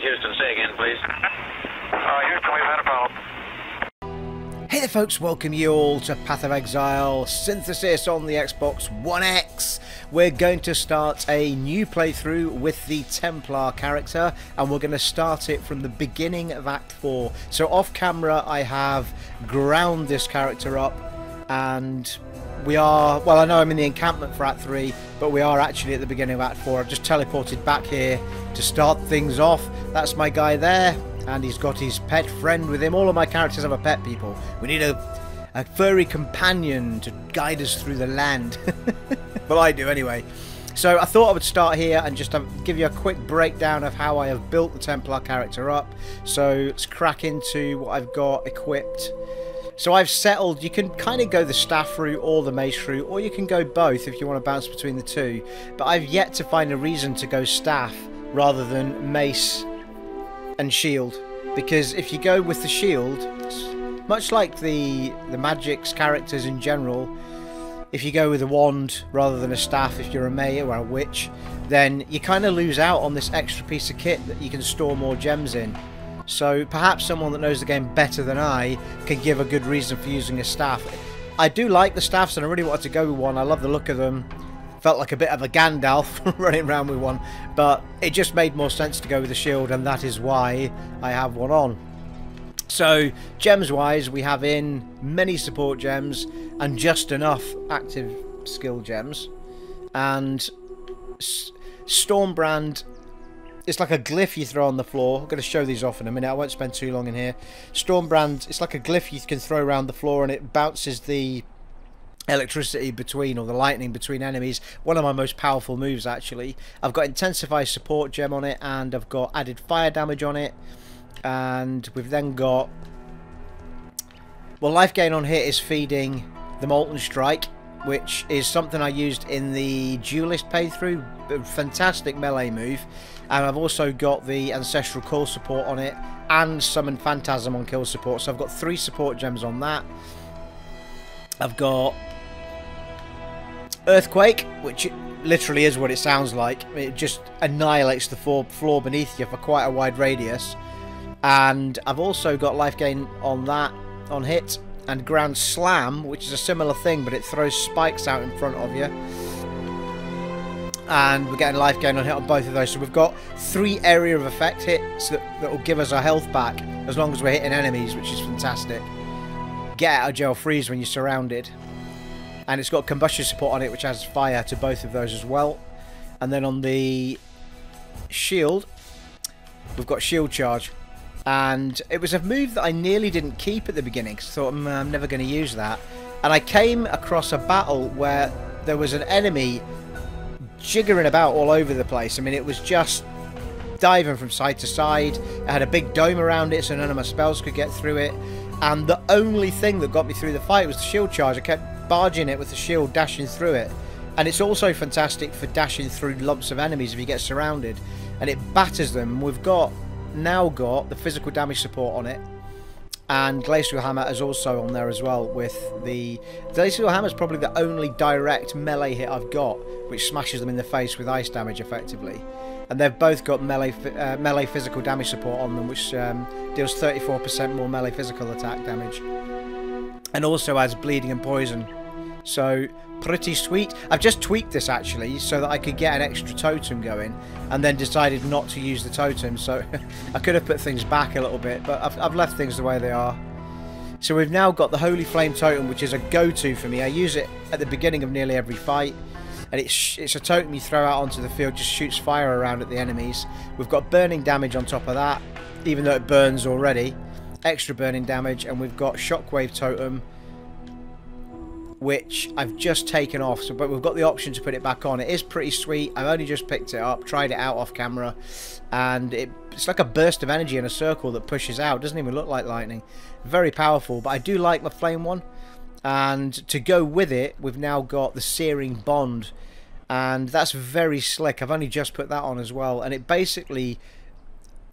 Houston, say again, please. Houston, we've had a problem. Hey there folks, welcome you all to Path of Exile Synthesis on the Xbox One X. We're going to start a new playthrough with the Templar character, and we're going to start it from the beginning of Act 4. So off camera I have ground this character up, and we are, well, I know I'm in the encampment for Act 3, but we are actually at the beginning of Act 4. I've just teleported back here to start things off. That's my guy there. And he's got his pet friend with him. All of my characters have a pet, people. We need a furry companion to guide us through the land. Well, I do anyway. So I thought I would start here and just give you a quick breakdown of how I have built the Templar character up. So let's crack into what I've got equipped. So I've settled, you can kind of go the staff route or the mace route, or you can go both if you want to bounce between the two. But I've yet to find a reason to go staff rather than mace and shield, because if you go with the shield, much like the magic's characters in general, if you go with a wand rather than a staff if you're a mage or a witch, then you kind of lose out on this extra piece of kit that you can store more gems in. So perhaps someone that knows the game better than I can give a good reason for using a staff. I do like the staffs and I really wanted to go with one. I love the look of them. Felt like a bit of a Gandalf running around with one, but it just made more sense to go with the shield, and that is why I have one on. So gems wise, we have in many support gems and just enough active skill gems. And Stormbrand, it's like a glyph you throw on the floor. I'm going to show these off in a minute, I won't spend too long in here. Stormbrand, it's like a glyph you can throw around the floor and it bounces the electricity between, or the lightning between enemies. One of my most powerful moves, actually. I've got Intensify support gem on it, and I've got added fire damage on it, and we've then got, well, life gain on hit is feeding the Molten Strike, which is something I used in the Duelist playthrough. A fantastic melee move. And I've also got the Ancestral Call support on it, and Summon Phantasm on kill support, so I've got 3 support gems on that. I've got Earthquake, which literally is what it sounds like. It just annihilates the floor beneath you for quite a wide radius. And I've also got life gain on that, on hit, and Ground Slam, which is a similar thing, but it throws spikes out in front of you. And we're getting life gain on hit on both of those. So we've got 3 area of effect hits that will give us our health back as long as we're hitting enemies, which is fantastic. Get out of jail freeze when you're surrounded. And it's got combustion support on it, which has fire to both of those as well. And then on the shield, we've got shield charge. And it was a move that I nearly didn't keep at the beginning, because I thought, I'm never going to use that. And I came across a battle where there was an enemy jiggering about all over the place. I mean, it was just diving from side to side. It had a big dome around it, so none of my spells could get through it. And the only thing that got me through the fight was the shield charge. I kept barging it with the shield, dashing through it. And it's also fantastic for dashing through lumps of enemies if you get surrounded. And it batters them. We've now got the physical damage support on it. And Glacial Hammer is also on there as well. With the Glacial Hammer is probably the only direct melee hit I've got, which smashes them in the face with ice damage effectively. And they've both got melee physical damage support on them, which deals 34% more melee physical attack damage. And also adds bleeding and poison. So, pretty sweet. I've just tweaked this, actually, so that I could get an extra totem going, and then decided not to use the totem. So, I could have put things back a little bit, but I've left things the way they are. So, we've now got the Holy Flame Totem, which is a go-to for me. I use it at the beginning of nearly every fight. And it's a totem you throw out onto the field, just shoots fire around at the enemies. We've got burning damage on top of that, even though it burns already. Extra burning damage, and we've got Shockwave Totem, which I've just taken off, but we've got the option to put it back on. It is pretty sweet. I've only just picked it up, tried it out off camera, and it's like a burst of energy in a circle that pushes out. Doesn't even look like lightning. Very powerful, but I do like my flame one. And to go with it, we've now got the Searing Bond, and that's very slick. I've only just put that on as well, and it basically,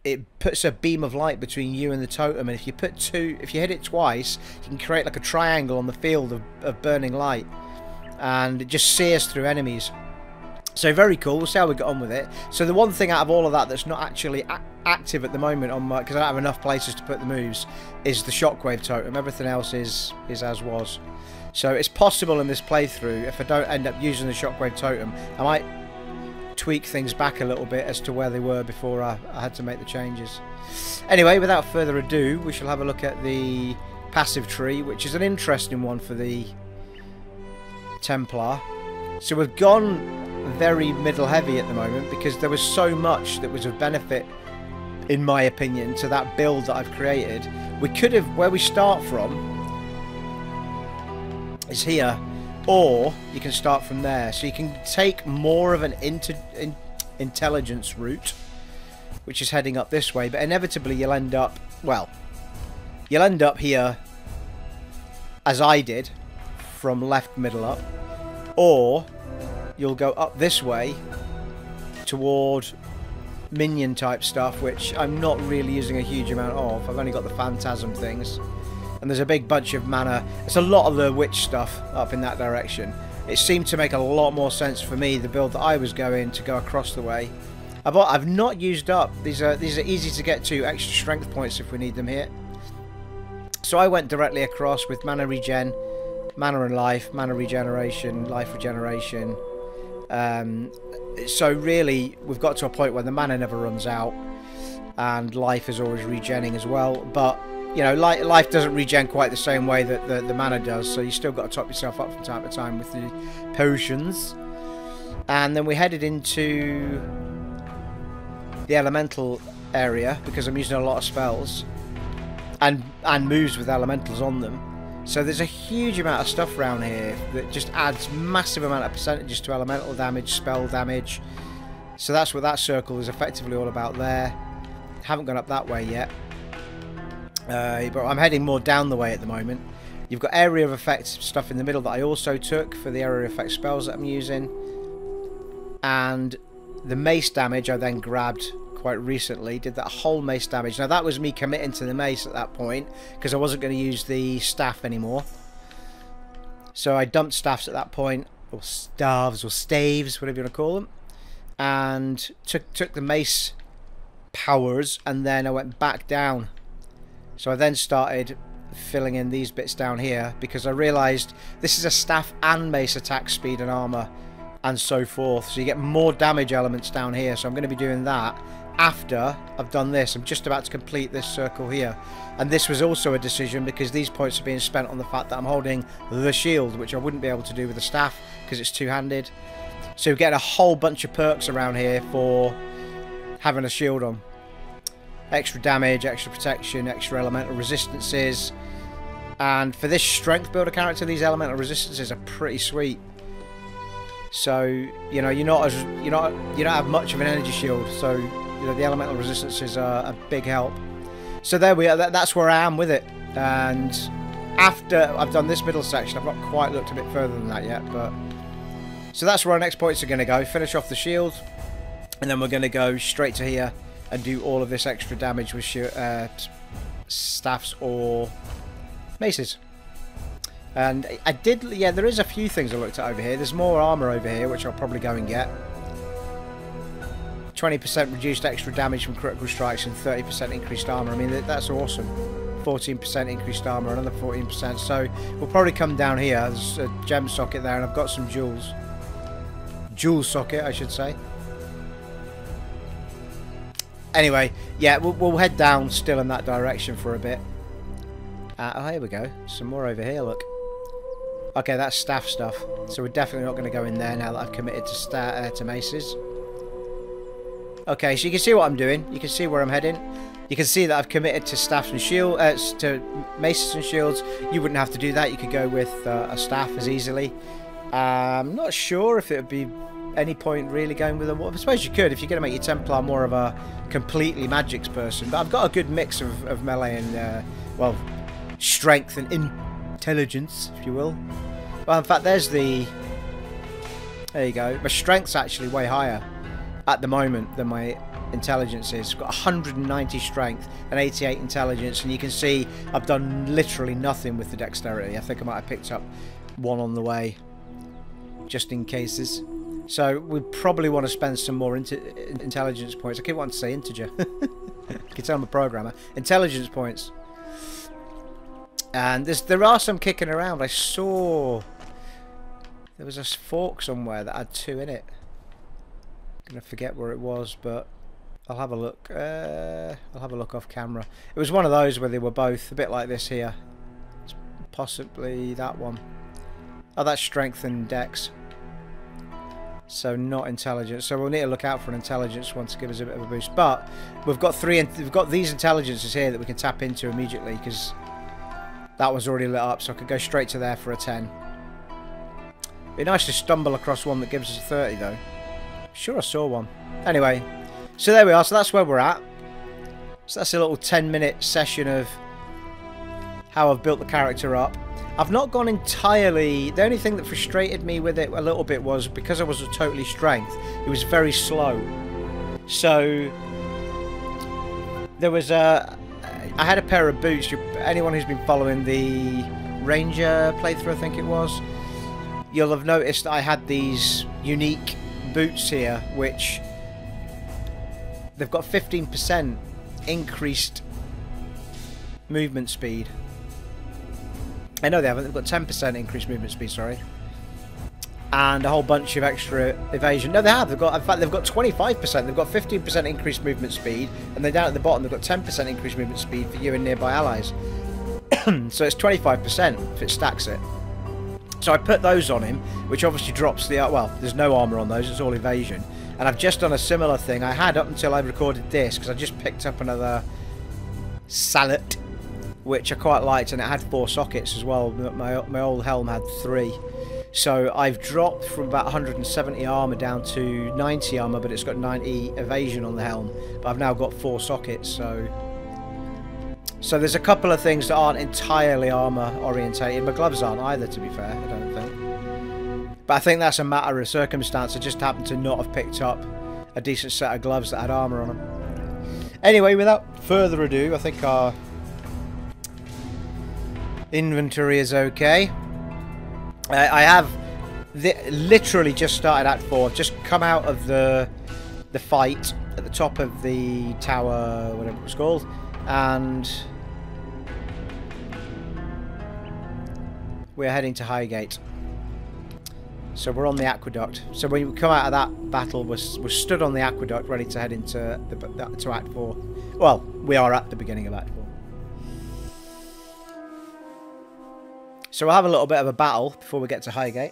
it puts a beam of light between you and the totem, and if you hit it twice, you can create like a triangle on the field of burning light, and it just sears through enemies. So very cool. We'll see how we get on with it. So the one thing out of all of that that's not actually active at the moment on my, because I don't have enough places to put the moves, is the Shockwave Totem. Everything else is as was. So it's possible in this playthrough, if I don't end up using the Shockwave Totem, I might tweak things back a little bit as to where they were before I had to make the changes. Anyway, without further ado, we shall have a look at the passive tree, which is an interesting one for the Templar. So we've gone very middle heavy at the moment because there was so much that was of benefit, in my opinion, to that build that I've created. We could have, where we start from is here, or you can start from there. So you can take more of an intelligence route, which is heading up this way, but inevitably you'll end up, well, you'll end up here as I did, from left middle up, or you'll go up this way toward minion type stuff, which I'm not really using a huge amount of. I've only got the phantasm things, and there's a big bunch of mana. It's a lot of the witch stuff up in that direction. It seemed to make a lot more sense for me, the build that I was going, to go across the way. I've not used up, these are easy to get to, extra strength points if we need them here. So I went directly across with mana regen, mana and life, mana regeneration, life regeneration. So really we've got to a point where the mana never runs out, and life is always regenning as well, but you know, life doesn't regen quite the same way that the mana does, so you still got to top yourself up from time to time with the potions. And then we headed into the elemental area because I'm using a lot of spells and moves with elementals on them. So there's a huge amount of stuff around here that just adds massive amount of percentages to elemental damage, spell damage. So that's what that circle is effectively all about there. Haven't gone up that way yet. But I'm heading more down the way at the moment. You've got area of effect stuff in the middle that I also took for the area of effect spells that I'm using. And the mace damage I then grabbed quite recently, did that whole mace damage. Now that was me committing to the mace at that point because I wasn't going to use the staff anymore. So I dumped staffs at that point, or staves, or staves, whatever you want to call them, and took the mace powers, and then I went back down. So I then started filling in these bits down here because I realised this is a staff and mace attack speed and armour and so forth, so you get more damage elements down here. So I'm going to be doing that after I've done this. I'm just about to complete this circle here, and this was also a decision because these points are being spent on the fact that I'm holding the shield, which I wouldn't be able to do with the staff because it's two-handed. So you get a whole bunch of perks around here for having a shield on. Extra damage, extra protection, extra elemental resistances, and for this strength builder character, these elemental resistances are pretty sweet. So you know, you don't have much of an energy shield, so you know the elemental resistances are a big help. So there we are. That's where I am with it. And after I've done this middle section, I've not quite looked a bit further than that yet, but so that's where our next points are going to go. Finish off the shield, and then we're going to go straight to here and do all of this extra damage with staffs or maces. And I did, yeah, there is a few things I looked at over here. There's more armour over here, which I'll probably go and get. 20% reduced extra damage from critical strikes and 30% increased armour. I mean, that's awesome. 14% increased armour, another 14%. So we'll probably come down here. There's a gem socket there, and I've got some jewels. Jewel socket, I should say. Anyway, yeah, we'll head down still in that direction for a bit. Oh, here we go. Some more over here, look. Okay, that's staff stuff. So we're definitely not going to go in there now that I've committed to maces. Okay, so you can see what I'm doing. You can see where I'm heading. You can see that I've committed to staffs and shields, to maces and shields. You wouldn't have to do that. You could go with a staff as easily. I'm not sure if it would be any point really going with them. Well, I suppose you could if you're going to make your Templar more of a completely magics person. But I've got a good mix of melee and, well, strength and intelligence, if you will. Well, in fact, there's the... There you go. My strength's actually way higher at the moment than my intelligence is. I've got 190 strength and 88 intelligence, and you can see I've done literally nothing with the dexterity. I think I might have picked up one on the way, just in cases. So we probably want to spend some more intelligence points. I keep wanting to say integer. You can tell I'm a programmer. Intelligence points. And there are some kicking around. I saw there was a fork somewhere that had 2 in it. I'm gonna forget where it was, but I'll have a look. I'll have a look off camera. It was one of those where they were both a bit like this here. It's possibly that one. Oh, that's strength and dex. So not intelligence. So we'll need to look out for an intelligence one to give us a bit of a boost. But we've got we've got these intelligences here that we can tap into immediately because that was already lit up. So I could go straight to there for a 10. It'd be nice to stumble across one that gives us a 30 though. Sure, I saw one. Anyway, so there we are. So that's where we're at. So that's a little 10-minute session of how I've built the character up. I've not gone entirely... The only thing that frustrated me with it a little bit was because I was a totally strength, it was very slow. So there was a... I had a pair of boots. Anyone who's been following the Ranger playthrough, I think it was, you'll have noticed that I had these unique boots here, which they've got 15% increased movement speed. I know they haven't. They've got 10% increased movement speed, sorry, and a whole bunch of extra evasion. No, they have. They've got, in fact, they've got 25%. They've got 15% increased movement speed, and then down at the bottom they've got 10% increased movement speed for you and nearby allies. So it's 25% if it stacks it. So I put those on him, which obviously drops the... Well, there's no armor on those. It's all evasion. And I've just done a similar thing. I had up until I recorded this, because I just picked up another Sallet, which I quite liked, and it had 4 sockets as well. My old helm had 3. So I've dropped from about 170 armor down to 90 armor, but it's got 90 evasion on the helm. But I've now got 4 sockets, so there's a couple of things that aren't entirely armor orientated. My gloves aren't either, to be fair, I don't think. But I think that's a matter of circumstance. I just happened to not have picked up a decent set of gloves that had armor on them. Anyway, without further ado, I think our inventory is okay. I have literally just started Act 4. I've just come out of the fight at the top of the tower, whatever it was called, and we're heading to Highgate. So we're on the aqueduct. So when we come out of that battle, we're stood on the aqueduct, ready to head into to Act 4. Well, we are at the beginning of Act 4. So we'll have a little bit of a battle before we get to Highgate.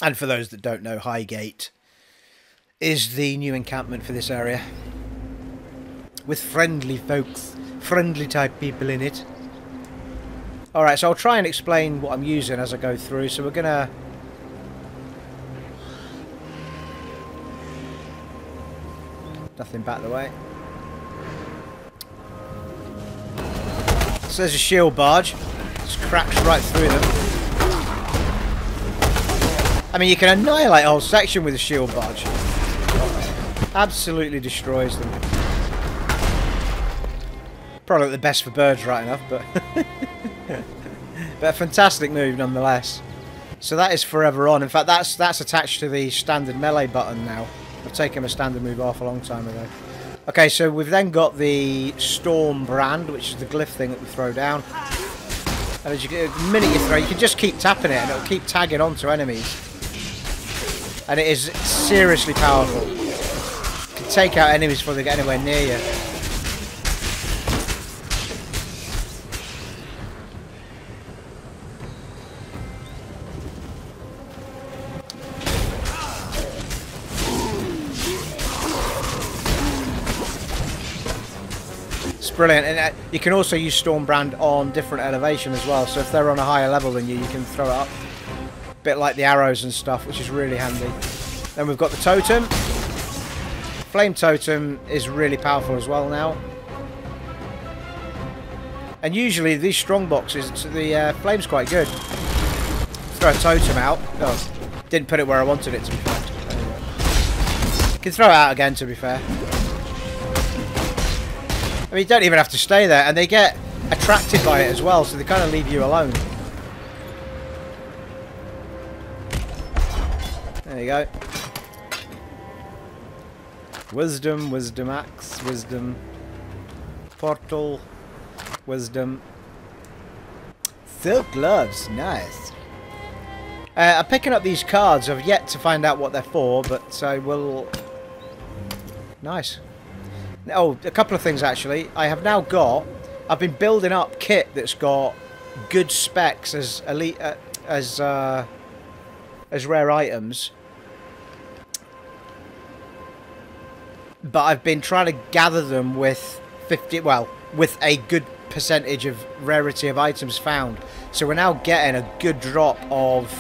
And for those that don't know, Highgate is the new encampment for this area, with friendly folks, friendly type people in it. Alright, so I'll try and explain what I'm using as I go through. So we're gonna... Nothing back the way. So there's a shield barge. Just cracks right through them. I mean, you can annihilate a whole section with a shield barge. Absolutely destroys them. Probably not the best for birds, right enough, but but a fantastic move nonetheless. So that is forever on. In fact, that's attached to the standard melee button now. I've taken a standard move off a long time ago. Okay, so we've then got the Storm Brand, which is the glyph thing that we throw down. And as the minute you throw, you can just keep tapping it, and it'll keep tagging onto enemies. And it is seriously powerful. You can take out enemies before they get anywhere near you. Brilliant, and you can also use Stormbrand on different elevation as well, so if they're on a higher level than you, you can throw it up. A bit like the arrows and stuff, which is really handy. Then we've got the Totem. Flame Totem is really powerful as well now. And usually these strong boxes, the flame's quite good. Throw a Totem out. Oh, didn't put it where I wanted it to be fair. You can throw it out again, to be fair. I mean, you don't even have to stay there, and they get attracted by it as well, so they kind of leave you alone. There you go. Wisdom, wisdom axe, wisdom portal, wisdom. Silk gloves, nice. I'm picking up these cards. I've yet to find out what they're for, but I will. Nice. Oh, a couple of things actually. I have now got. I've been building up kit that's got good specs as elite as rare items. But I've been trying to gather them with with a good percentage of rarity of items found. So we're now getting a good drop of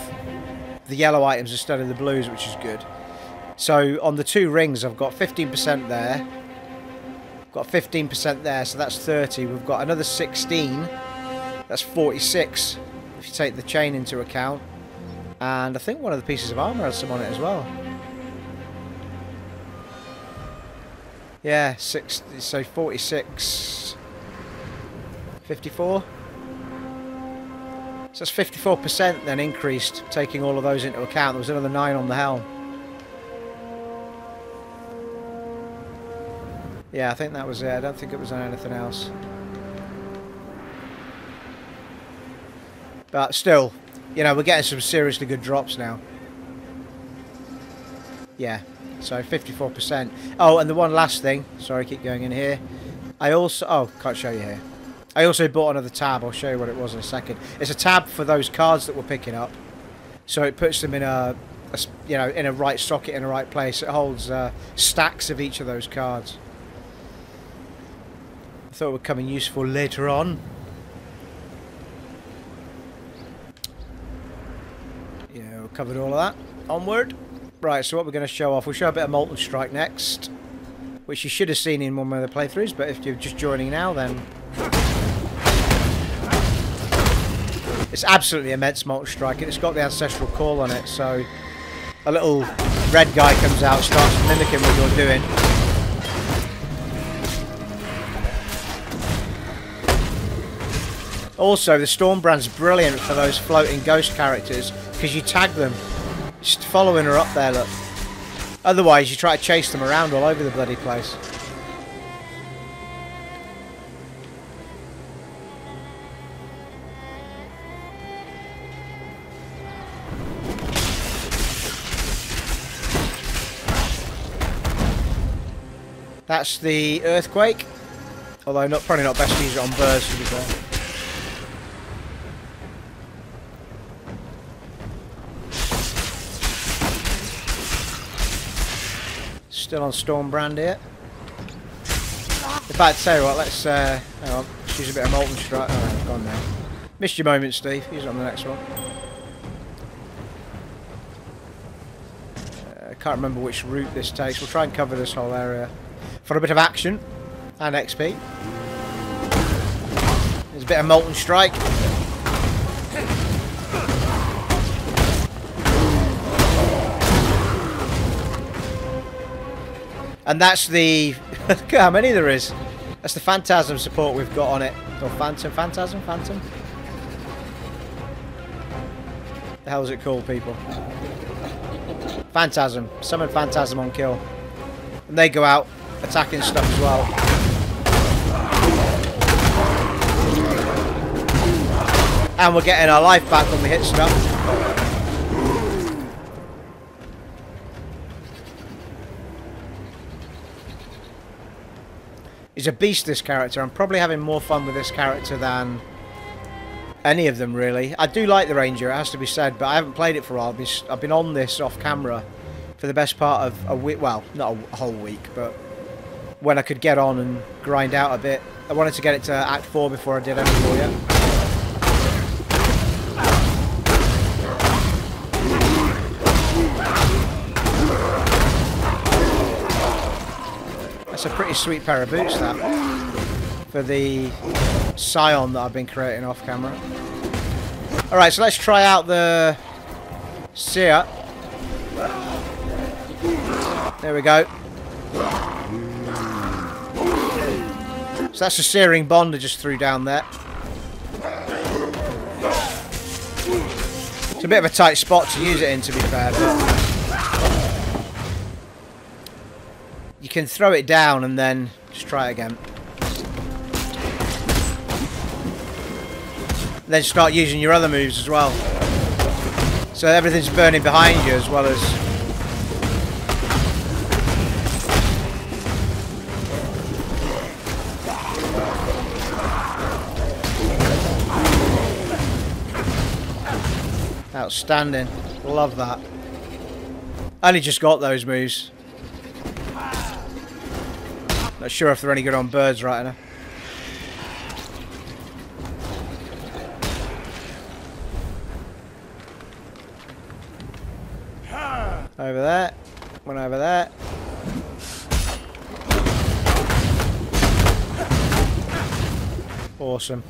the yellow items instead of the blues, which is good. So on the 2 rings, I've got 15% there. Got 15% there, so that's 30. We've got another 16. That's 46 if you take the chain into account. And I think one of the pieces of armor has some on it as well. Yeah, 6, so 46, 54. So that's 54% then increased, taking all of those into account. There was another 9 on the helm. Yeah, I think that was it. I don't think it was on anything else. But still, you know, we're getting some seriously good drops now. Yeah. So 54%. Oh, and the one last thing. Sorry, keep going in here. I also... Oh, can't show you here. I also bought another tab. I'll show you what it was in a second. It's a tab for those cards that we're picking up. So it puts them in you know, in a right socket, in a right place. It holds stacks of each of those cards. I thought it would come in useful later on. Yeah, we've covered all of that. Onward. Right, so what we're going to show off, we'll show a bit of Molten Strike next, which you should have seen in one of the playthroughs, but if you're just joining now, then it's absolutely immense, Molten Strike, and it's got the Ancestral Call on it, so a little red guy comes out, starts mimicking what you're doing. Also, the Stormbrand's brilliant for those floating ghost characters, because you tag them. Just following her up there, look. Otherwise, you try to chase them around all over the bloody place. That's the Earthquake. Although probably not best to use it on birds, to be fair. Still on Stormbrand here. In fact, tell you what, let's hang on, let's use a bit of Molten Strike. Oh, it's gone now. Missed your moment, Steve. Use it on the next one. I can't remember which route this takes. We'll try and cover this whole area for a bit of action and XP. There's a bit of Molten Strike. And that's the... Look at how many there is. That's the Phantasm support we've got on it. Or Phantom? Phantom? The hell is it called, people? Phantasm. Summon Phantasm on kill. And they go out attacking stuff as well. And we're getting our life back when we hit stuff. He's a beast, this character. I'm probably having more fun with this character than any of them, really. I do like the Ranger, it has to be said, but I haven't played it for a while. I've been on this off camera for the best part of a week. Well, not a whole week, but when I could get on and grind out a bit. I wanted to get it to Act 4 before I did any more yet. That's a pretty sweet pair of boots, that, for the Scion that I've been creating off camera. Alright, so let's try out the Seer. There we go. So that's a Searing Bond I just threw down there. It's a bit of a tight spot to use it in, to be fair, but You can throw it down and then just try it again. Then start using your other moves as well. So everything's burning behind you as well as... Outstanding. Love that. I only just got those moves. Not sure if they're any good on birds right now. Over there. One over there. Awesome.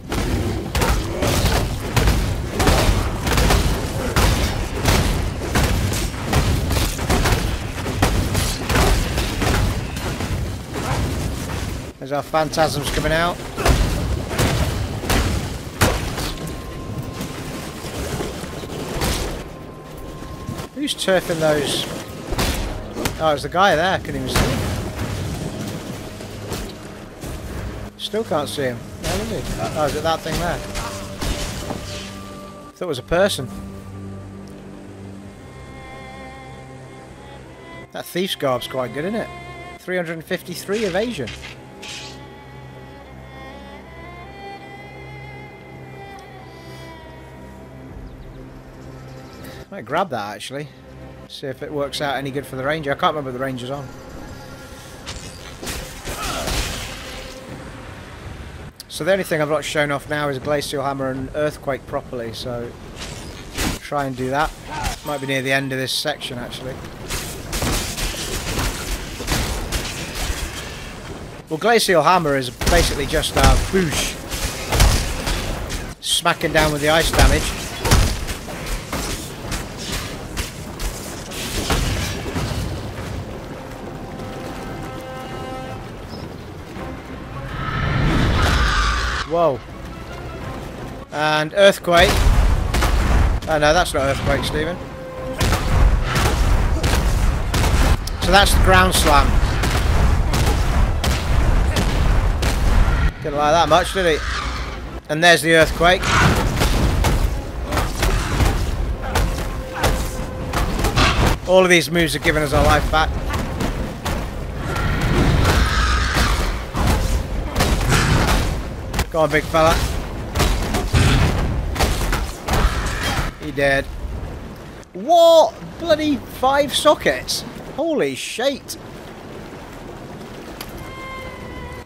There's our phantasms coming out. Who's turfing those? Oh, it's the guy there. I couldn't even see him. Still can't see him. Oh, is he? Oh, is it that thing there? I thought it was a person. That thief's garb's quite good, isn't it? 353 evasion. Might grab that actually. See if it works out any good for the ranger. I can't remember what the ranger's on. So the only thing I've not shown off now is a glacial hammer and earthquake properly, so try and do that. Might be near the end of this section actually. Well, glacial hammer is basically just a boosh, smacking down with the ice damage. Whoa. And earthquake. Oh no, that's not earthquake, Stephen. So that's the ground slam. Didn't like that much, did he? And there's the earthquake. All of these moves are giving us our life back. Go on, big fella. He dead. What? Bloody 5 sockets? Holy shit.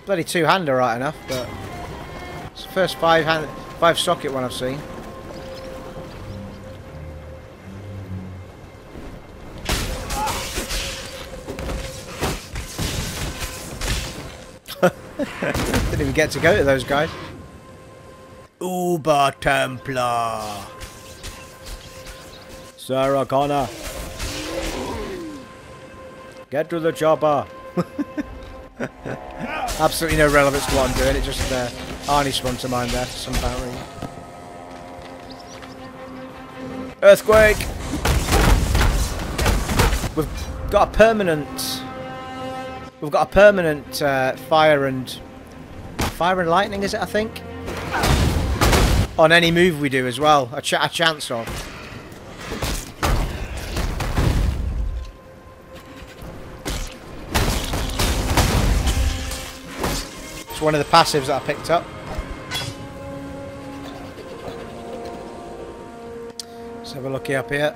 Bloody 2-hander right enough, but it's the first 5 socket one I've seen. Didn't even get to go to those guys. Uber Templar. Sarah Connor. Get to the chopper. Absolutely no relevance to what I'm doing. It just Arnie sprung to mind there for some apparent reason. Earthquake. We've got a permanent. We've got a permanent fire and lightning, is it? I think on any move we do as well. A chance of. It's one of the passives that I picked up. Let's have a looky up here.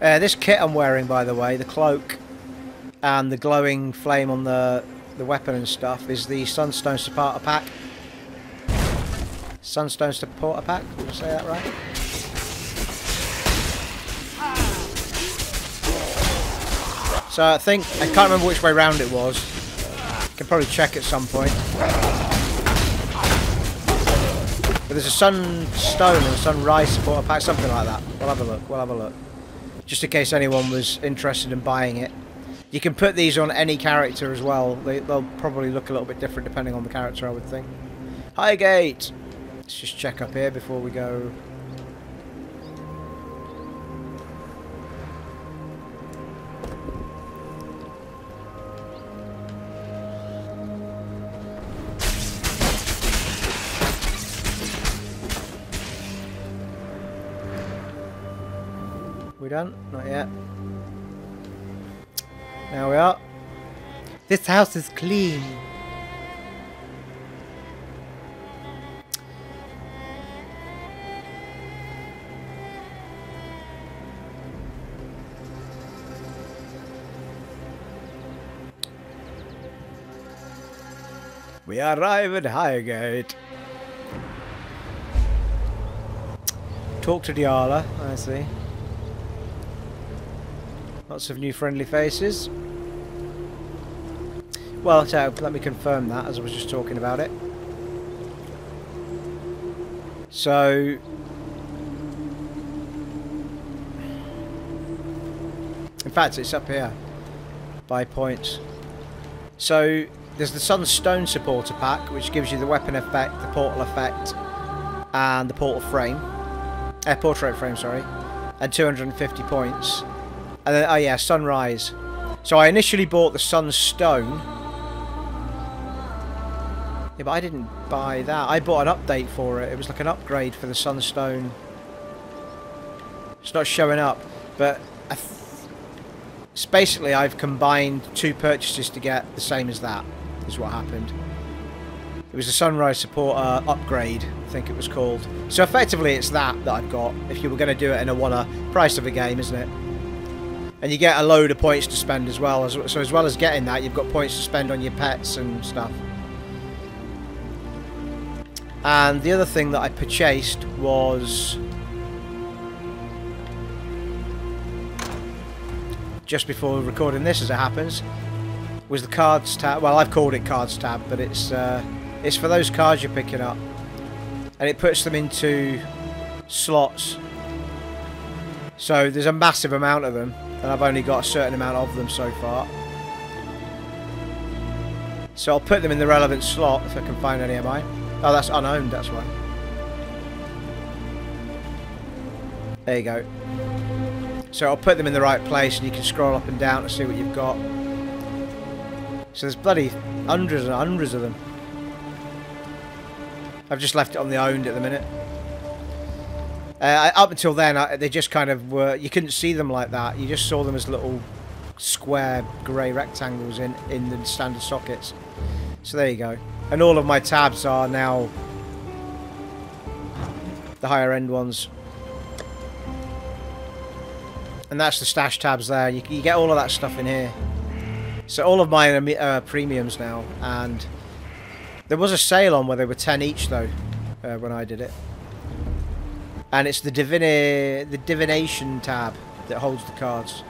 This kit I'm wearing, by the way, the cloak and the glowing flame on the weapon and stuff, is the Sunstone Supporter Pack. Sunstone Supporter Pack, did I say that right? So I think, I can't remember which way round it was. Can probably check at some point. But there's a Sunstone and a Sunrise Supporter Pack, something like that. We'll have a look, we'll have a look. Just in case anyone was interested in buying it. You can put these on any character as well. They'll probably look a little bit different depending on the character, I would think. Highgate! Let's just check up here before we go. We done? Not yet. Now we are. This house is clean. We arrive at Highgate. Talk to Dialla, I see. Lots of new friendly faces. Well, so let me confirm that as I was just talking about it. So, in fact, it's up here by points. So, there's the Sunstone supporter pack, which gives you the weapon effect, the portal effect, and the portal frame. Portrait frame, sorry. And 250 points. And then, oh yeah, Sunrise. So I initially bought the Sunstone. Yeah, but I didn't buy that. I bought an update for it. It was like an upgrade for the Sunstone. It's not showing up. But it's basically I've combined two purchases to get the same as that. Is what happened. It was a Sunrise supporter upgrade, I think it was called. So effectively it's that I've got. If you were going to do it in a price of a game, isn't it? And you get a load of points to spend as well. So as well as getting that, you've got points to spend on your pets and stuff. And the other thing that I purchased was just before recording this, as it happens, was the cards tab. Well, I've called it cards tab, but it's for those cards you're picking up, and it puts them into slots. So there's a massive amount of them, and I've only got a certain amount of them so far. So I'll put them in the relevant slot if I can find any of mine. Oh, that's unowned, that's why. There you go. So I'll put them in the right place, and you can scroll up and down to see what you've got. So there's bloody hundreds and hundreds of them. I've just left it on the owned at the minute. Up until then, they just kind of were... You couldn't see them like that. You just saw them as little square grey rectangles in the standard sockets. So there you go. And all of my tabs are now the higher end ones. And that's the stash tabs there. You get all of that stuff in here. So all of mine are premiums now. And there was a sale on where they were 10 each though, when I did it. And it's the divination tab that holds the cards.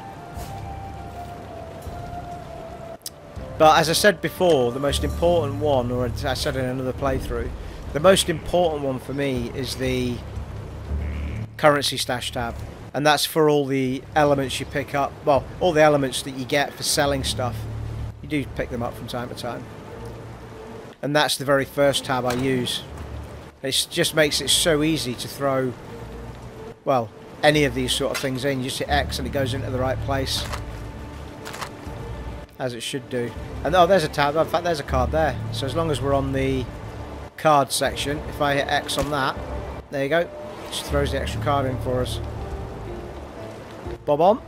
But as I said before, the most important one, or I said in another playthrough, the most important one for me is the currency stash tab. And that's for all the elements you pick up. Well, all the elements that you get for selling stuff. You do pick them up from time to time. And that's the very first tab I use. It just makes it so easy to throw, well, any of these sort of things in. You just hit X and it goes into the right place. As it should do. And oh, there's a tab. In fact, there's a card there. So as long as we're on the card section, if I hit X on that, there you go. It just throws the extra card in for us. Bob on.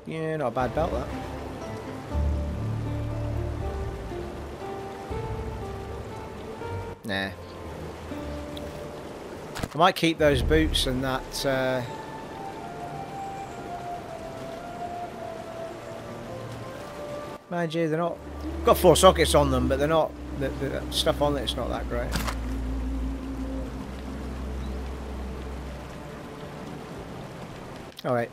Yeah, not a bad belt, that. Nah. I might keep those boots and that... Mind you, they're not... Got 4 sockets on them, but they're not... The stuff on it's not that great. Alright.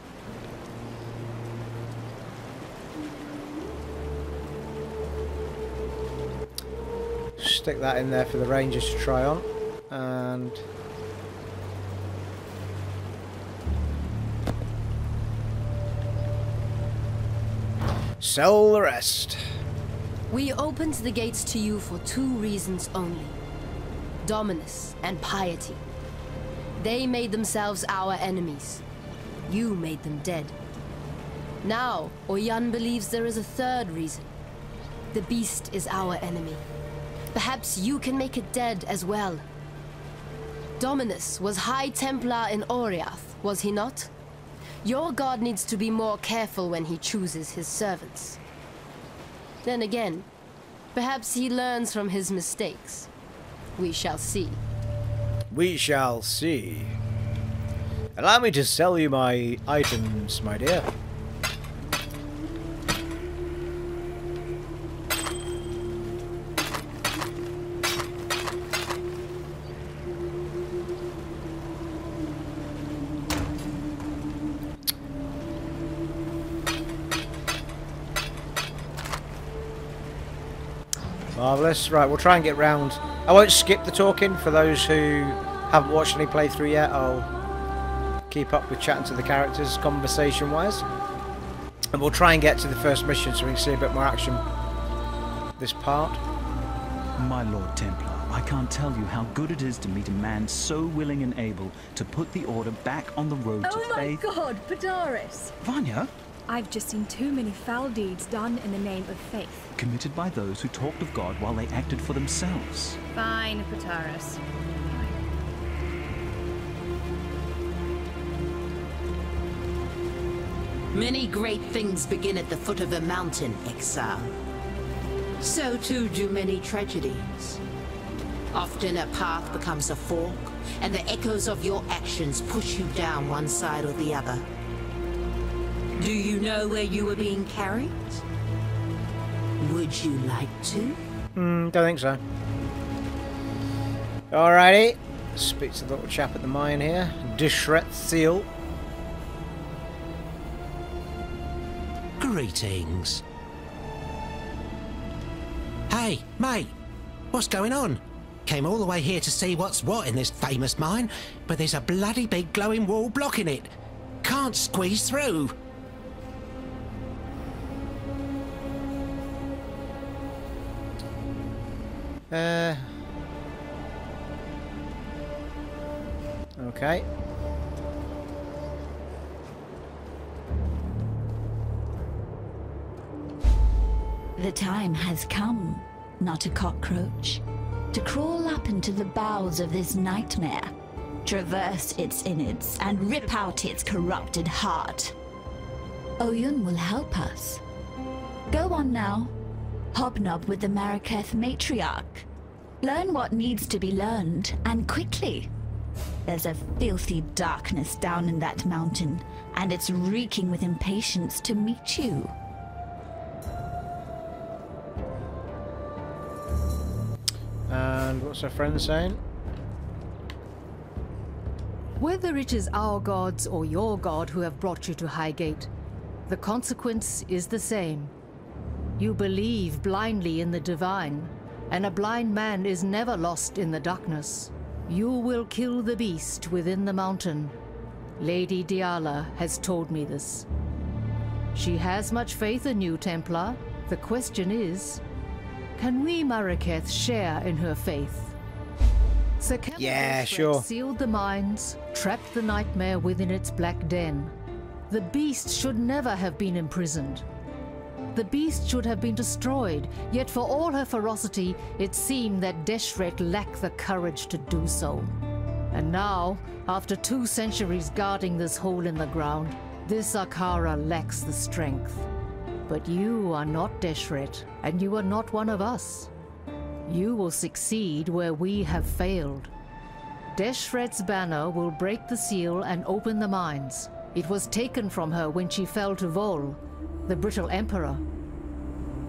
Stick that in there for the Rangers to try on. And... Sell the rest. We opened the gates to you for 2 reasons only. Dominus and piety. They made themselves our enemies. You made them dead. Now, Oyun believes there is a 3rd reason. The beast is our enemy. Perhaps you can make it dead as well. Dominus was High Templar in Oriath, was he not? Your god needs to be more careful when he chooses his servants. Then again, perhaps he learns from his mistakes. We shall see. We shall see. Allow me to sell you my items, my dear. Marvellous. Right, we'll try and get round. I won't skip the talking for those who haven't watched any playthrough yet. I'll keep up with chatting to the characters conversation-wise. And we'll try and get to the first mission so we can see a bit more action this part. My Lord Templar, I can't tell you how good it is to meet a man so willing and able to put the Order back on the road to faith. Oh my god, Patarus! Vanja? I've just seen too many foul deeds done in the name of faith. Committed by those who talked of God while they acted for themselves. Fine, Patarus. Many great things begin at the foot of a mountain, Exile. So too do many tragedies. Often a path becomes a fork, and the echoes of your actions push you down one side or the other. Do you know where you were being carried? Would you like to? Don't think so. Alrighty. Speak to the little chap at the mine here. Dishrets seal. Greetings. Hey, mate. What's going on? Came all the way here to see what's what in this famous mine, but there's a bloody big glowing wall blocking it. Can't squeeze through. Okay. The time has come, not a cockroach, to crawl up into the bowels of this nightmare, traverse its innards, and rip out its corrupted heart. Oyun will help us. Go on now. Hobnob with the Maraketh matriarch. Learn what needs to be learned, and quickly. There's a filthy darkness down in that mountain, and it's reeking with impatience to meet you. And what's our friend saying? Whether it is our gods or your god who have brought you to Highgate, the consequence is the same. You believe blindly in the divine, and a blind man is never lost in the darkness. You will kill the beast within the mountain. Lady Dialla has told me this. She has much faith in you, Templar. The question is, can we Maraketh share in her faith? Sir Yeah, sure. Sealed the mines, trapped the nightmare within its black den. The beast should never have been imprisoned. The beast should have been destroyed, yet for all her ferocity, it seemed that Dishrets lacked the courage to do so. And now, after 2 centuries guarding this hole in the ground, this Akara lacks the strength. But you are not Dishrets, and you are not one of us. You will succeed where we have failed. Dishrets' banner will break the seal and open the mines. It was taken from her when she fell to Vol, the brittle emperor.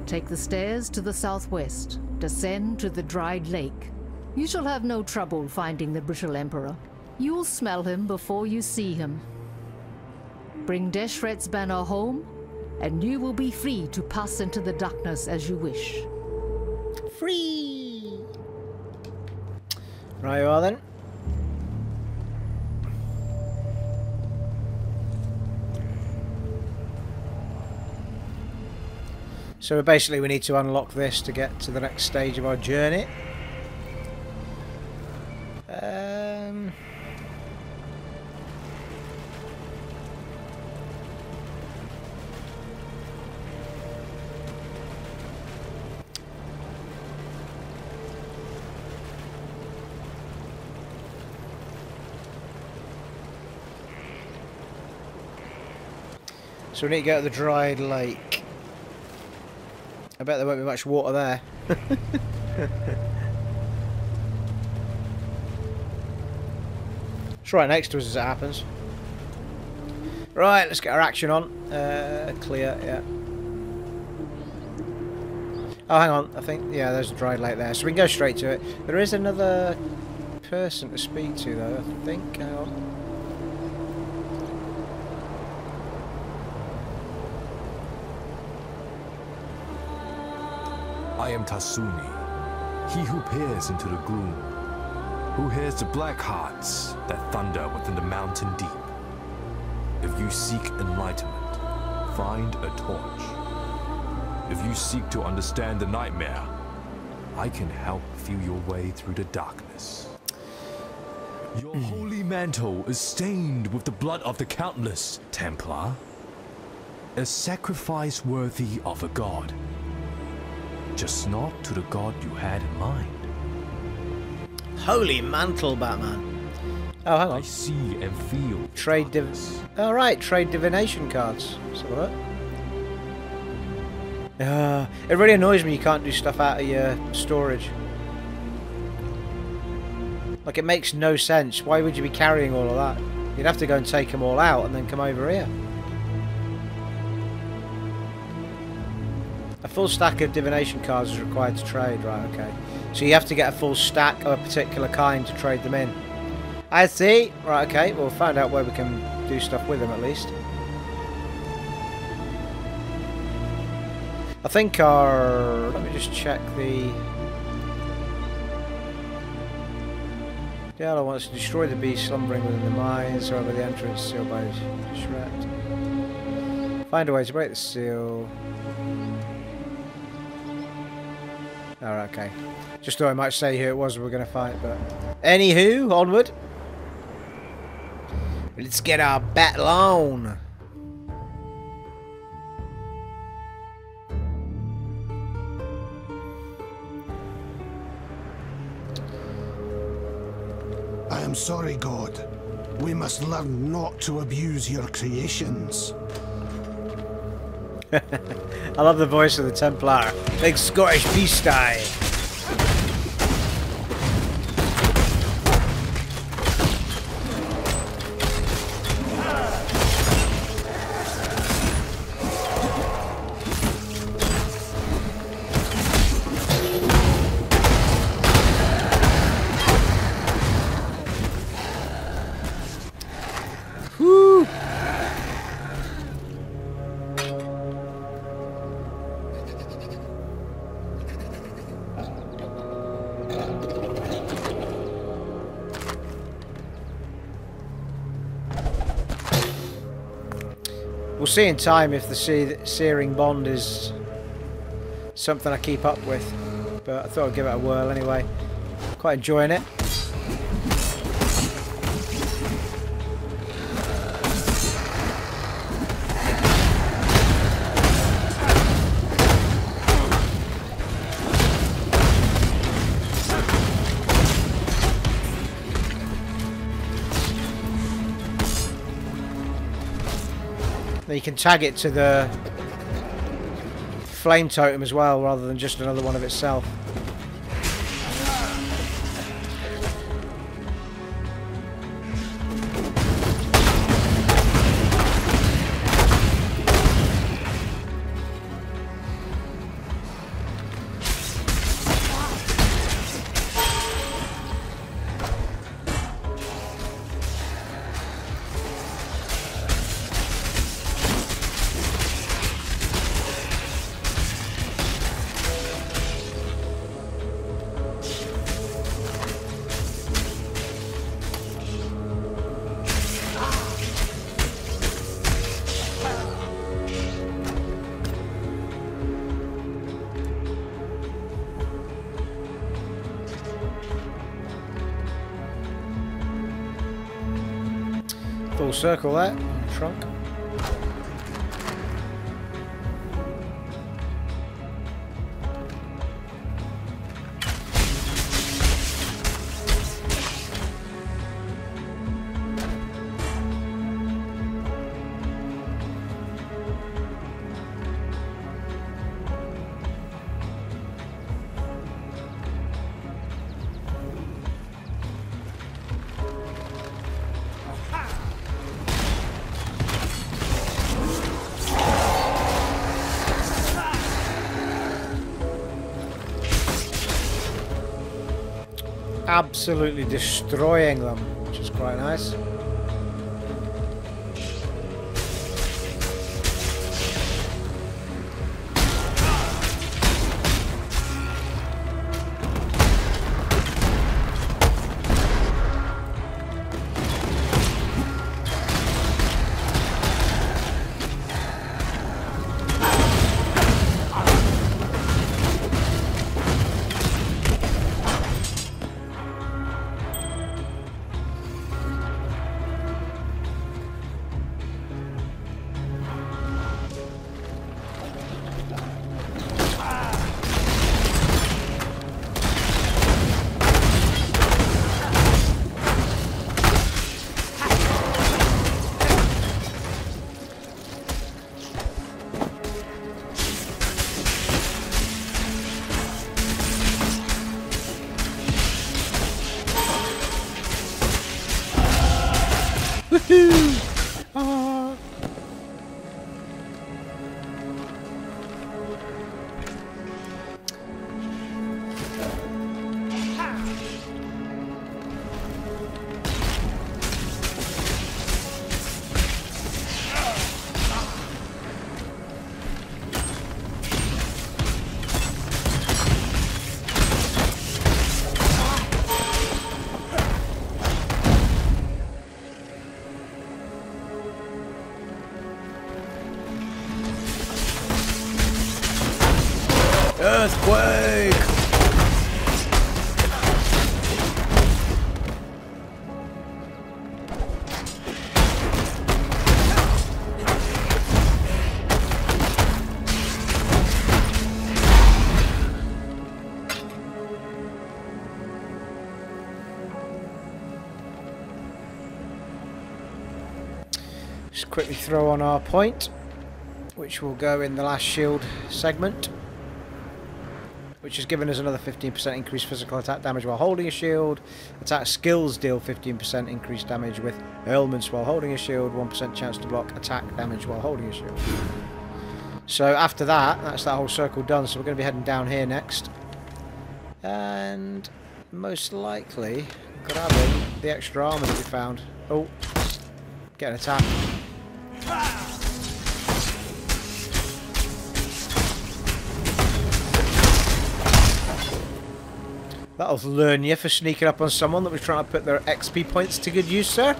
Take the stairs to the southwest. Descend to the dried lake. You shall have no trouble finding the brittle emperor. You'll smell him before you see him. Bring Dishrets' banner home, and you will be free to pass into the darkness as you wish. Free! Right you are then. So basically we need to unlock this to get to the next stage of our journey. So we need to go to the dried lake. I bet there won't be much water there. It's right next to us as it happens. Right, let's get our action on. Clear, yeah. Oh, hang on. I think, yeah, there's a dried lake there. So we can go straight to it. There is another person to speak to, though, I think. Hang on. I am Tasuni, he who peers into the gloom, who hears the black hearts that thunder within the mountain deep. If you seek enlightenment, find a torch. If you seek to understand the nightmare, I can help feel your way through the darkness. Your holy mantle is stained with the blood of the countless, Templar. A sacrifice worthy of a god. Just not to the god you had in mind. Holy mantle, Batman. Oh, hang on. I see and feel. Trade oh, right, trade divination cards. So what? It really annoys me you can't do stuff out of your storage. Like, it makes no sense. Why would you be carrying all of that? You'd have to go and take them all out and then come over here. A full stack of divination cards is required to trade, right, okay. So you have to get a full stack of a particular kind to trade them in. I see. Right, okay, we'll find out where we can do stuff with them at least. I think our... let me just check the... Dialla wants to destroy the beast slumbering within the mines, however the entrance sealed by Dishrets. Find a way to break the seal. Alright, okay. Just thought I might say who it was we were going to fight, but... Anywho, onward. Let's get our battle on. I am sorry, God. We must learn not to abuse your creations. I love the voice of the Templar. Big Scottish beast style. Woo! We'll see in time if the searing bond is something I keep up with, but I thought I'd give it a whirl anyway. Quite enjoying it. You can tag it to the flame totem as well, rather than just another one of itself. Full circle there. Trunk. Absolutely destroying them, which is quite nice. Earthquake! Just quickly throw on our point, which will go in the last shield segment, which has given us another 15% increased physical attack damage while holding a shield. Attack skills deal 15% increased damage with ailments while holding a shield, 1% chance to block attack damage while holding a shield. So after that, that's that whole circle done, so we're going to be heading down here next. And most likely grabbing the extra armor that we found. Oh, get an attack. That'll learn you for sneaking up on someone that was trying to put their XP points to good use, sir.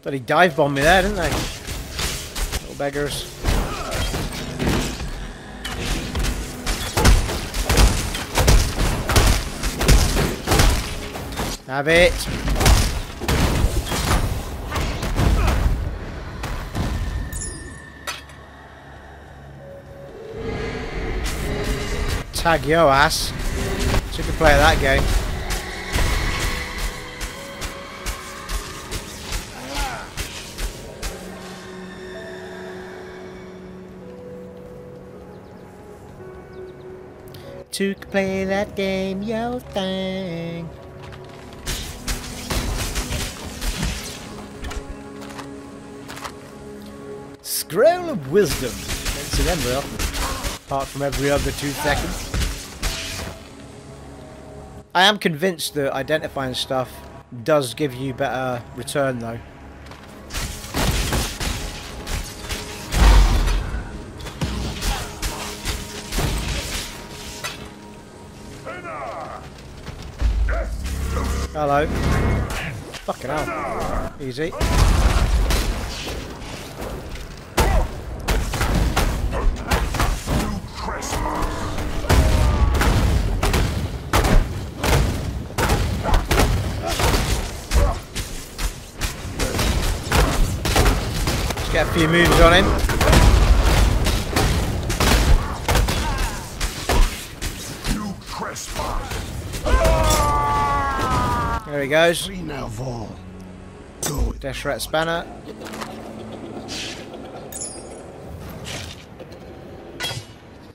Bloody dive bombed me there, didn't they? Little beggars. Have it. Tag your ass. Took a play at that game. To play that game, yo thing. Scroll of Wisdom. Don't see them very often, apart from every other 2 seconds. I am convinced that identifying stuff does give you better return, though. Hello. Fucking hell. Easy. Let's get a few moves on him. There he goes. Dishrets banner.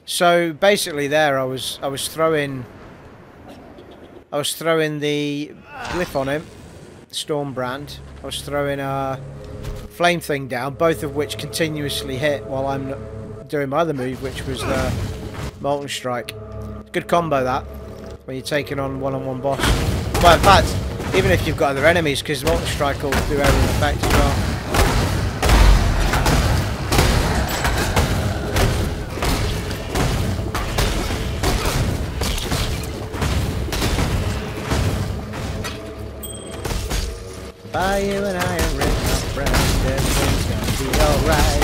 So basically, there I was throwing the glyph on him, Stormbrand. I was throwing a flame thing down, both of which continuously hit while I'm doing my other move, which was the Molten Strike. Good combo that when you're taking on one-on-one boss. Well, in fact, even if you've got other enemies, because Molten Strike will do area of effect as well. Buy you an iron ring, my friend, everything's gonna be alright.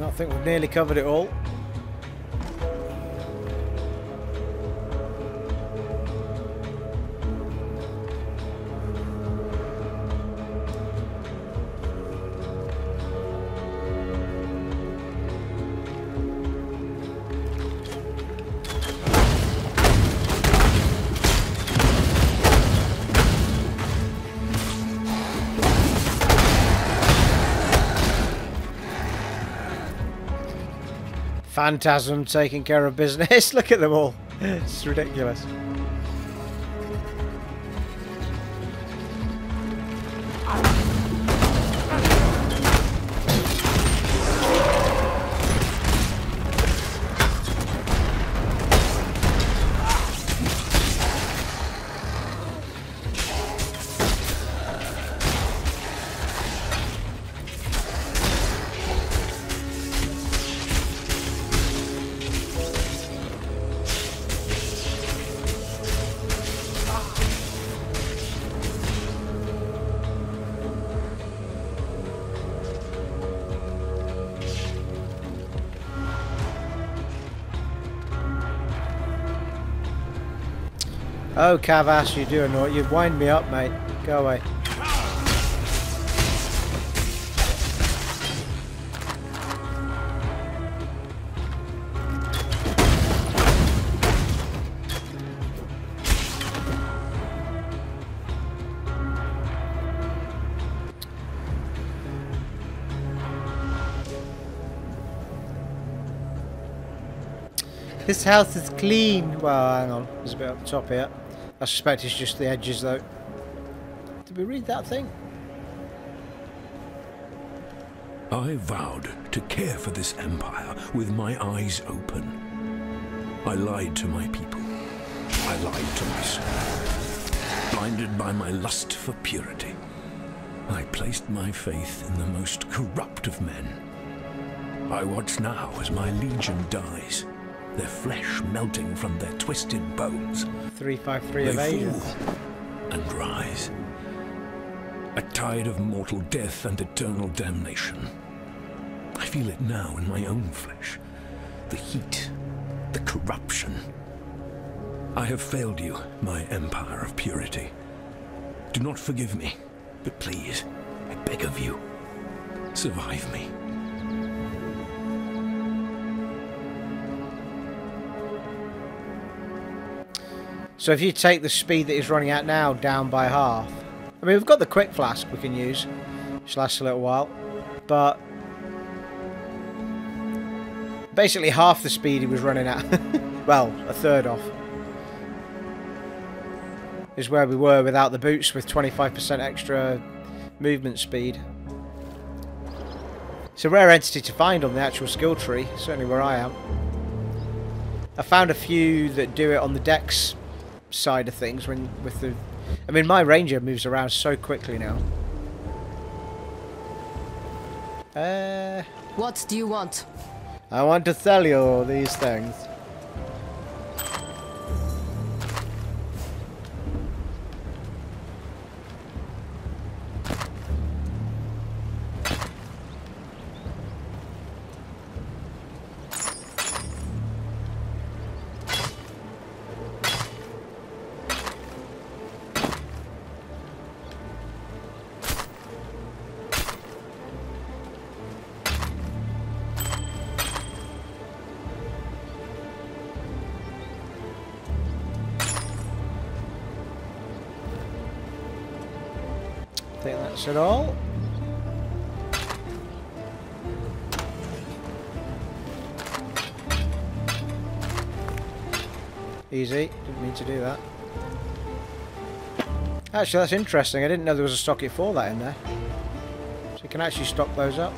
I think we've nearly covered it all. Phantasm taking care of business. Look at them all. It's ridiculous. Oh, Kavash, you do annoy. You wind me up, mate. Go away. This house is clean. Well, hang on. There's a bit up the top here. I suspect it's just the edges, though. Did we read that thing? I vowed to care for this empire with my eyes open. I lied to my people. I lied to myself. Blinded by my lust for purity, I placed my faith in the most corrupt of men. I watch now as my legion dies, their flesh melting from their twisted bones. 353 They evasion. fall and rise. A tide of mortal death and eternal damnation. I feel it now in my own flesh. The heat, the corruption. I have failed you, my empire of purity. Do not forgive me, but please, I beg of you, survive me. So if you take the speed that he's running at now down by half, I mean, we've got the quick flask we can use, which lasts a little while, but basically half the speed he was running at, well, a third off, is where we were without the boots with 25% extra movement speed. It's a rare entity to find on the actual skill tree, certainly where I am. I found a few that do it on the dex side of things when with the... I mean, my ranger moves around so quickly now. What do you want? I want to sell you these things. I think that's it all. Easy, didn't mean to do that. Actually, that's interesting. I didn't know there was a socket for that in there. So you can actually stock those up.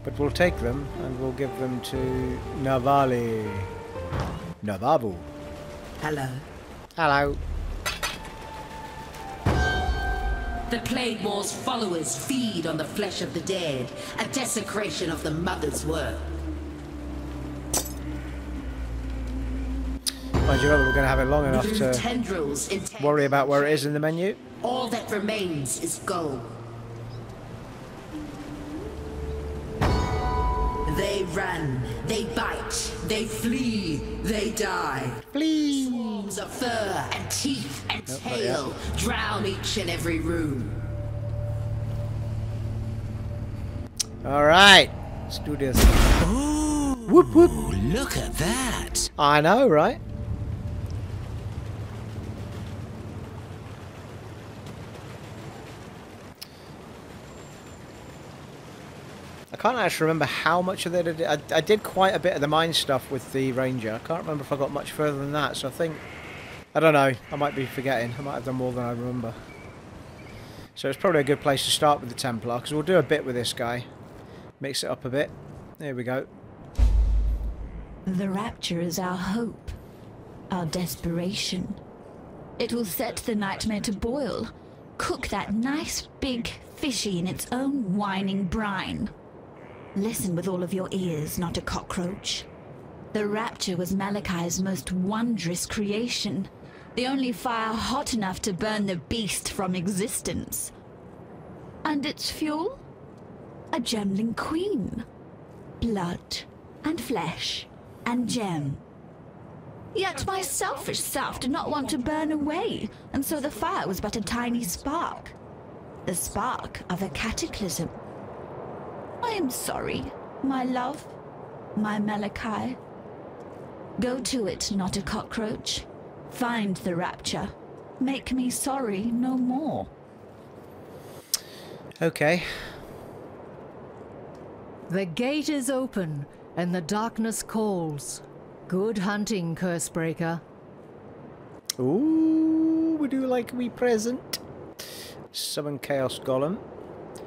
But we'll take them and we'll give them to Navali. Navabu. Hello. Hello. The Plague War's followers feed on the flesh of the dead, a desecration of the Mother's work. Mind you, we're going to have it long enough Through to tendrils worry about where it is in the menu. All that remains is gold. They run, they bite, they flee, they die. Flee! Swarms of fur and teeth and tail drown each and every room. Alright, let's do this. Ooh, whoop whoop! Look at that! I know, right? I can't actually remember how much of that I did. I did quite a bit of the mine stuff with the ranger. I can't remember if I got much further than that, so I think... I don't know, I might be forgetting. I might have done more than I remember. So it's probably a good place to start with the Templar, because we'll do a bit with this guy. Mix it up a bit. There we go. The Rapture is our hope, our desperation. It will set the nightmare to boil, cook that nice big fishy in its own whining brine. Listen with all of your ears, not a cockroach. The Rapture was Malachi's most wondrous creation, the only fire hot enough to burn the beast from existence. And its fuel? A gemling queen. Blood and flesh and gem. Yet my selfish self did not want to burn away, and so the fire was but a tiny spark. The spark of a cataclysm. I am sorry, my love, my Malachi. Go to it, not a cockroach. Find the Rapture. Make me sorry no more. Okay. The gate is open, and the darkness calls. Good hunting, Cursebreaker. Ooh, we do like a wee present. Summon Chaos Golem.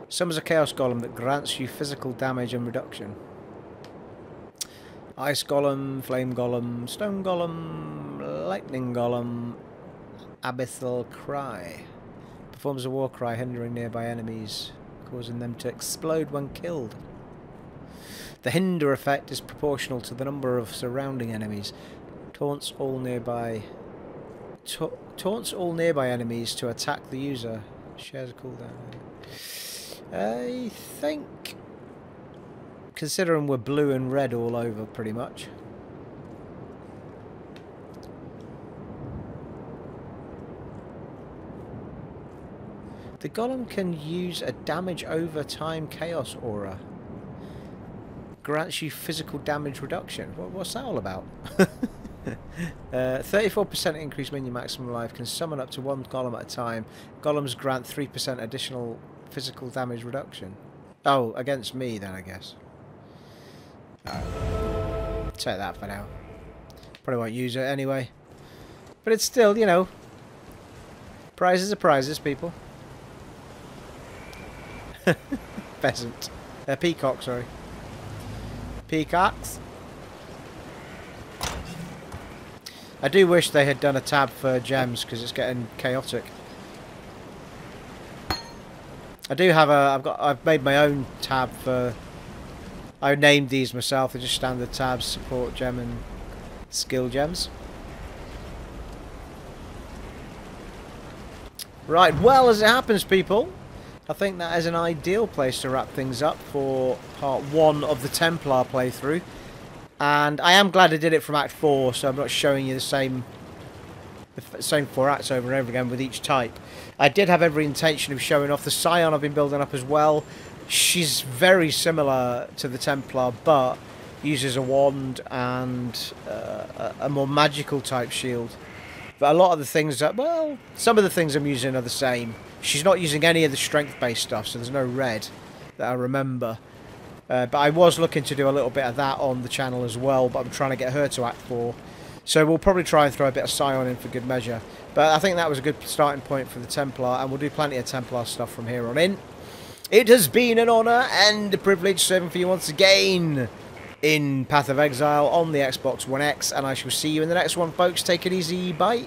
Summons a Chaos Golem that grants you physical damage and reduction. Ice Golem, Flame Golem, Stone Golem, Lightning Golem, Abyssal Cry. Performs a war cry hindering nearby enemies, causing them to explode when killed. The hinder effect is proportional to the number of surrounding enemies. Taunts all nearby enemies to attack the user. Shares a cooldown. I think, considering we're blue and red all over pretty much. The golem can use a damage over time chaos aura. Grants you physical damage reduction. What's that all about? 34% increase minion maximum life. Can summon up to 1 golem at a time. Golems grant 3% additional physical damage reduction. Oh, against me then, I guess. Take that for now. Probably won't use it anyway. But it's still, you know, prizes are prizes, people. Pheasant. Peacock, sorry. Peacocks. I do wish they had done a tab for gems because it's getting chaotic. I do have I've made my own tab for, I named these myself. They're just standard tabs, support gem and skill gems. Right, well, as it happens, people, I think that is an ideal place to wrap things up for part 1 of the Templar playthrough. And I am glad I did it from Act 4, so I'm not showing you the same 4 acts over and over again with each type. I did have every intention of showing off the Scion I've been building up as well. She's very similar to the Templar, but uses a wand and a more magical type shield. But a lot of the things that, well, some of the things I'm using are the same. She's not using any of the strength-based stuff, so there's no red that I remember. But I was looking to do a little bit of that on the channel as well, but I'm trying to get her to Act 4. So we'll probably try and throw a bit of Scion in for good measure. But I think that was a good starting point for the Templar, and we'll do plenty of Templar stuff from here on in. It has been an honour and a privilege serving for you once again in Path of Exile on the Xbox One X, and I shall see you in the next one, folks. Take it easy, bye.